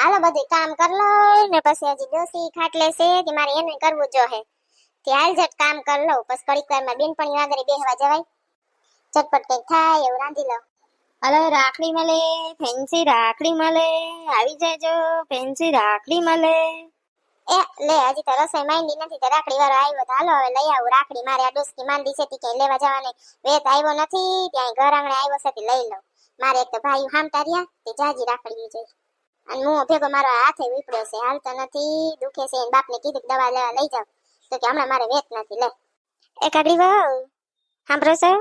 હાલો બધું કામ કર લો ને પછી હજી ડોસી ખાટલે છે કે મારે એને કરવું જો હે તે હાલ જટ કામ કર લો પછી કડીક વારમાં બેનપણી આગળ બેહવા જવાય ચટપટ કઈક થાય એવું રાંધી લો. અલે રાખડી મળે, ફેન્સી રાખડી મળે, આવી જાયજો ફેન્સી રાખડી મળે. એ લે હજી તો રસોઈ માંડી નથી તો રાખડી વાળો આવ્યો તો હાલો હવે લઈ આવું રાખડી. મારે આ ડોસકી માંદી છે તી ક્યાંય લેવા જવાની વેત આવ્યો નથી ત્યાં ઘર આંગણે આવ્યો છે તે લઈ લઉં. મારે એક તો ભાઈ હામટા રહ્યા તે જાજી રાખડી જોઈ અને હું ભેગો મારો હાથે વીપડ્યો છે હાલતો નથી દુખે છે એને બાપને કીધું કે દવા લેવા લઈ જાવ તો કે હમણાં મારે વેત નથી. લે એ કાગડી વાવ સાંભળો છો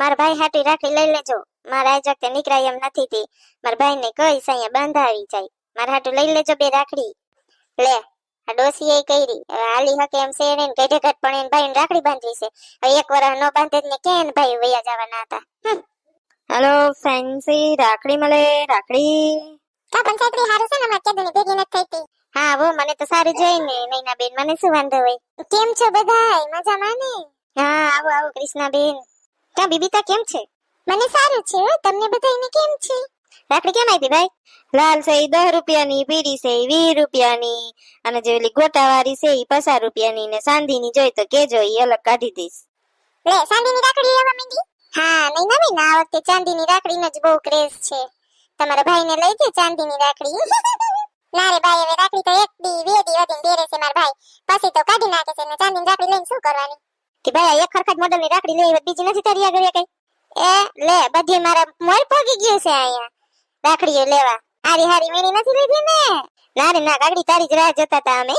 મારા ભાઈ હાટી રાખડી લઈ લેજો. મારા આજ વખતે નીકળાય એમ નથી તી મારા ભાઈને કહીશ અહીંયા બંધાવી જાય મારા હાટું લઈ લેજો બે રાખડી. લે આ ડોસી એ કરી હવે હાલી હકે એમ છે ને ગઢે ઘટ પણ એને ભાઈને રાખડી બાંધવી છે હવે એક વાર ન બાંધે ને કેન ભાઈ વૈયા જવાના હતા. હલો ફેન્સી રાખડી મળે રાખડી. કા પંચાયતરી હારું છે ને માર કેદુની ભેગી નથી થઈ તી. હા વો મને તો સારું જોઈને નૈના બેન મને શું વાંધો હોય. કેમ છો બધાય મજામાં ને? હા આવો આવો કૃષ્ણા બેન. ક્યાં બીબીતા કેમ છે? મને સારું છે તમને બધાયને કેમ છે? રાખડી કેમ આપી ભાઈ? લાલ છે 10 રૂપિયાની, પીળી છે 20 રૂપિયાની અને જે ઓલી ગોટાવાળી છે 50 રૂપિયાની ને ચાંદીની જોઈ તો કેજો ઈ અલગ કાઢી દઈશ. લે ચાંદીની રાખડી લેવા માંડી? હા નહીં નવી ના આ વખતે ચાંદીની રાખડીનો જ બહુ ક્રેઝ છે. તમારા ભાઈને લઈ દે ચાંદીની રાખડી. ના રે ભાઈ હવે રાખડી તો એક દી બે દી વધીને બેરે છે મારા ભાઈ પછી તો કાઢી નાખે છે ને ચાંદીની રાખડી લઈને શું કરવાની? કે ભાઈ એક ખરખત મોડલની રાખડી લેવી બીજી નથી તારી આગળ કઈ? એ લે બધી મારા મોર પોગી ગયું છે અહીંયા રાખડીઓ લેવા. હારી હારી વીણી નથી લીધી ને? ના રે ના કાગડી તારી જ રાહ જોતા હતા અમે.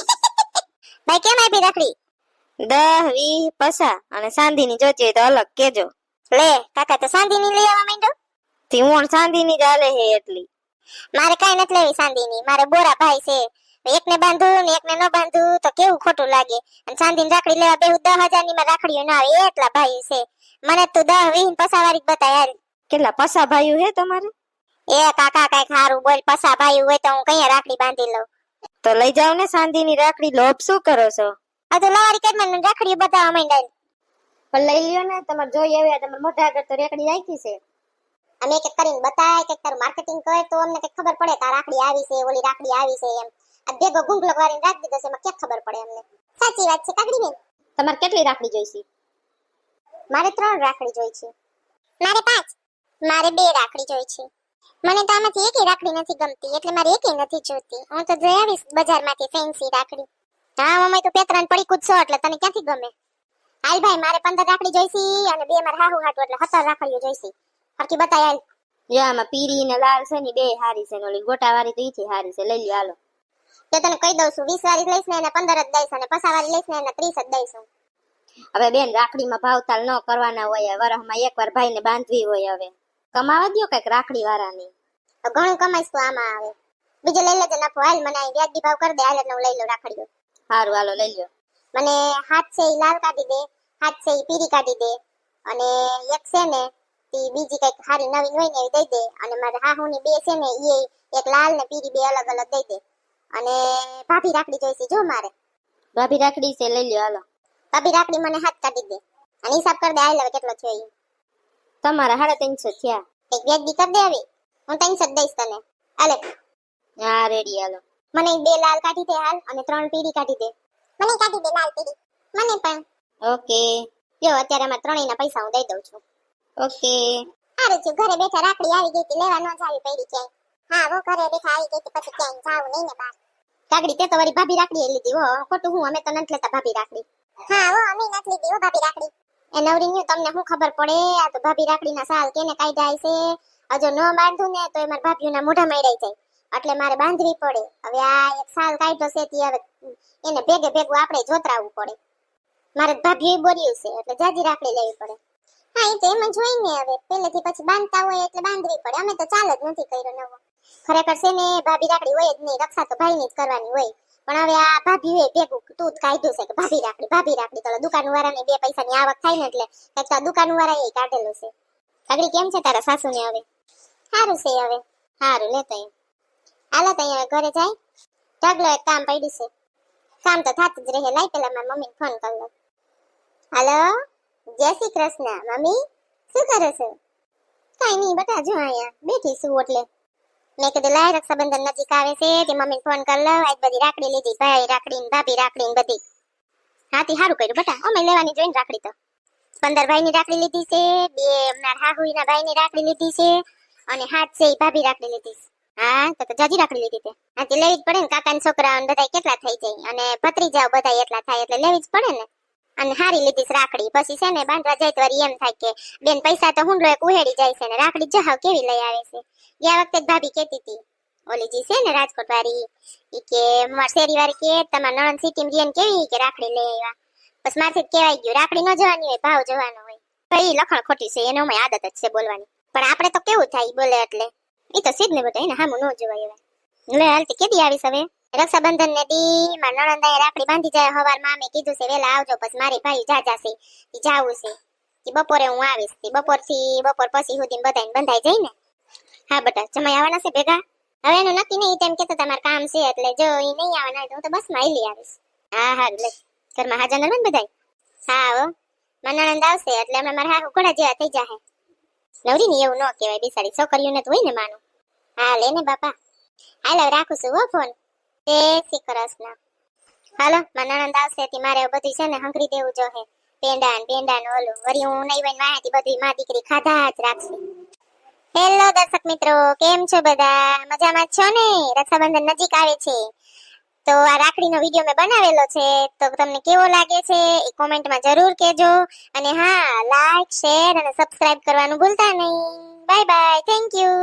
ભાઈ કેમ આપી રાખડી? 10 20 50 અને ચાંદીની જોતી હોય તો અલગ કેજો. લે કાકા તો ચાંદીની લઈ આવવા માંડ્યો. થી હું ચાંદીની જ હાલે હે એટલી. મારે કઈ નથી લેવી ચાંદીની મારે બોરા ભાઈ છે એકને બાંધું ને એકને ન બાંધું તો કેવું ખોટું લાગે અને ચાંદીની રાખડી લેવા બેહું 10,000 ની માં રાખડીઓ ના આવે એટલા ભાઈ છે. મને તું 10 20 પસા વાળી બતાય હાલ. કેટલા પસા ભાઈઓ હે તમારે? એ કાકા કઈક હારું બોલ પસા ભાઈ હોય તો હું કઈ રાખડી બાંધી લઉં. તો લઈ જાવ ને ચાંદીની રાખડી. લોભ શું કરો છો? આ તો લવારી કરી મને રાખડીઓ બતાવવા માંડ્યા. પણ લઈ લ્યો ને તમારે જોઈ આવ્યા તમારા મોઢા આગળ તો રેકડી રાખી છે. અમે એક કરીને બતાય કે તારું માર્કેટિંગ કરે તો અમને કઈ ખબર પડે કે આ રાખડી આવી છે ઓલી રાખડી આવી છે એમ. આ ભેગો ગુંગલો વાળીને રાખી દીધો છે એમાં ક્યાં ખબર પડે અમને. સાચી વાત છે કાગડી બેન. તમારે કેટલી રાખડી જોઈશે? મારે 3 રાખડી જોઈ છે. મારે 5. મારે 2 રાખડી જોઈ છે. મને તો આમાંથી એકેય રાખડી નથી ગમતી એટલે મારે એકેય નથી જોતી. હું તો જઈ આવીશ બજારમાંથી ફેન્સી રાખડી. હા મમ્મી તો પેતરાન પડી કૂદશો એટલે તને ક્યાંથી ગમે? હાલ ભાઈ મારે 15 રાખડી જોઈશી અને 2 મારે હાહુ હાટુ એટલે 17 રાખડીઓ જોઈશી. હરકી બતાય હાલ. યામાં પીરી ને લાલ છે ને બે હારી છે ને ઓલી ગોટાવાળી તો ઈથી હારી છે. લઈ લ્યો હાલો. તો તને કહી દઉં છું 20 વાળી લઈશ ને એને 15 જ દઈશ અને પસા વાળી લઈશ ને એને 30 જ દઈશું. હવે બેન રાખડીમાં ભાવતાલ ન કરવાના હોય વરહમાં એકવાર ભાઈને બાંધવી હોય હવે કમાવા દ્યો કઈક રાખડી વાળાની. તો ઘણું કમાઈશ તો આમાં આવે. બીજો લઈ લેજે નફો હાલ મને અહીં વ્યાજબી ભાવ કરી દે હાલ એટલે હું લઈ લઉં રાખડીઓ. હારું હાલો લઈ લ્યો. મને હાથ છે ઈ લાલ કાઢી દે હાથ છે ઈ પીરી કાઢી દે અને એક છે ને તી બીજી કઈક હારી નવીન હોય ને એવી દઈ દે અને મારે હાહુની 2 છે ને ઈ એક લાલ ને પીરી 2 અલગ અલગ દઈ દે અને ભાભી રાખડી જોઈશે જો મારે. ભાભી રાખડી છે લઈ લ્યો હાલો. ભાભી રાખડી મને હાથ કાઢી દે અને હિસાબ કરી દે હાલ હવે કેટલો થયો ઈ. તમારા 350 થયા. એક વ્યાજબી કરી દે આવી હું 300 જ દઈશ તને. હાલે હા રેડી હાલો. મને 2 લાલ કાઢી દે હાલ અને 3 પીરી કાઢી દે. મને કાઢી દે લાલ પીરી મને પણ. ઓકે જો અત્યારે આમાં ત્રણેયના પૈસા હું દઈ દઉં છું. ઓકે સારું છે ઘરે બેઠા રાખડી આવી ગઈ લેવા ન જાવી પડી ક્યાંય. હા વો ઘરે બેઠા આવી ગઈ પછી ક્યાંય જાવું નહીં ને બહાર. કાગડી તે તો વળી ભાભી રાખડી લીધી હો ખોટું હું અમે તો નથી લેતા ભાભી રાખડી. હા વો અમે નથી લીધી હો ભાભી રાખડી. એ નવરી ન્યુ તમને શું ખબર પડે આ તો ભાભી રાખડીના સાલ કેને કાઢ્યા છે. હજો ન બાંધું ને તો મારા ભાભીઓના મોઢા મળી જાય એટલે મારે બાંધવી પડે. હવે આ એક સાલ કાઢ્યો છે તી હવે એને ભેગે ભેગું આપણે જોતરાવવું પડે. મારે ભાભીએ બોર્યું છે એટલે જાજી રાખડી લેવી પડે. હા એ તો એમ જ હોય ને હવે પહેલેથી પછી બાંધતા હોય એટલે બાંધવી પડે. અમે તો ચાલ જ નથી કર્યો નવો. ખરેખર છે ને ભાભી રાખડી હોય જ નહીં રક્ષા તો ભાઈની જ કરવાની હોય પણ હવે આ ભાભીએ ભેગું તું જ કાઢ્યું છે કે ભાભી રાખડી તો દુકાનવાળાને 2 પૈસાની આવક થાય ને એટલે કંઈક તો દુકાનવાળાએ કાઢેલું છે. કાગડી કેમ છે તારા સાસુને હવે? સારું છે હવે. સારું લેતો એમ હાલો તો હવે ઘરે જાય ઢગલો એક કામ પડ્યું છે. કામ તો થાતું જ રહે. લાઈ પેલા મારા મમ્મીને ફોન કરી લો. હાલો જય શ્રી કૃષ્ણ મમ્મી શું કરો છો? કઈ નહીં બટા જો અહીંયા બેઠી છું એટલે મેં કીધું લાય રક્ષાબંધન નજીક આવે છે તે મમ્મીને ફોન કરી લઉં આજ બધી રાખડી લીધી ભાઈ રાખડી ને ભાભી રાખડી ને બધી હાથી સારું કર્યું બેટા અમે લેવાની જોઈને રાખડી તો 15 ભાઈની રાખડી લીધી છે 2 મારા હાહુઈના ભાઈની રાખડી લીધી છે અને 7 છે ઈ ભાભી રાખડી લીધી છે હા તો જાજી રાખડી લીધી તે હાથી લેવી જ પડે ને કાકાના છોકરાઓ બધા કેટલા થઈ જાય અને ભત્રીજાઓ બધા એટલા થાય એટલે લેવી જ પડે ને અને હારી લીધી છે રાખડી પછી છે ને બાંધવા જાય તો વળી એમ થાય કે બેન પૈસા તો હુંડલો એક ઉહેડી જાય છે ને રાખડી જહાવ કેવી લઈ આવે છે ગયા વખતે જ ભાભી કહેતી હતી ઓલી જી છે ને રાજકોટ વાળી ઈ કે માર શેરી વાળી કે તમાર નણંદ સિટી માં રીન કેવી કે રાખડી લઈ આવ્યા બસ મારથી કહેવાય ગયું રાખડી ન જવાની હોય ભાવ જવાનો હોય કઈ લખણ ખોટી છે એનો આદત જ છે બોલવાની પણ આપણે તો કેવું થાય બોલે એટલે ઈ તો સીધ ને બેટા એને હામું ન જોવાય હવે લે હાલતી કેદી આવીશ હવે રક્ષાબંધન ને દી માર નણંદાએ રાખડી બાંધી જાય હવારમાં મેં કીધું છે વેલા આવજો પછી મારી ભાઈ જાજા છે ઈ જાવું છે ઈ બપોરે હું આવીશ ઈ બપોર પછી સુધી બધાને બંધાઈ જાય ને હા બેટા જમાઈ આવવાના છે ભેગા હવે એનું નક્કી નહીં તેમ કેતો તમારે કામ છે એટલે જો ઈ નહીં આવવાના તો હું તો બસમાં આલી આવીશ હા હા લે ઘરમાં હાજર ન ને બધાય હા હો માર નણંદ આવશે એટલે હમણાં મારા હાહુ ઘોડા જેવા થઈ જાહે નવરી ની એવું ન કહેવાય બિચારી છોકરીઓને તો હોય ને માનું હા લે ને બાપા હાલો રાખું છું હો ફોન શ્રી કૃષ્ણ હાલો માર નણંદ આવશે તી મારે બધું છે ને હંગરી દેવું જોહે પેંડા ને ઓલું વરી હું નહીં વઈને વાહેતી બધી માં દીકરી ખાધા જ રાખશે હેલો દર્શક મિત્રો કેમ છો બધા મજામાં છો ને રક્ષાબંધન નજીક આવે છે તો આ રાખડીનો વિડીયો મેં બનાવેલો છે તો તમને કેવો લાગે છે એ કોમેન્ટમાં જરૂર કહેજો અને હા લાઈક શેર અને સબસ્ક્રાઇબ કરવાનું ભૂલતા નહીં બાય બાય થેન્ક યુ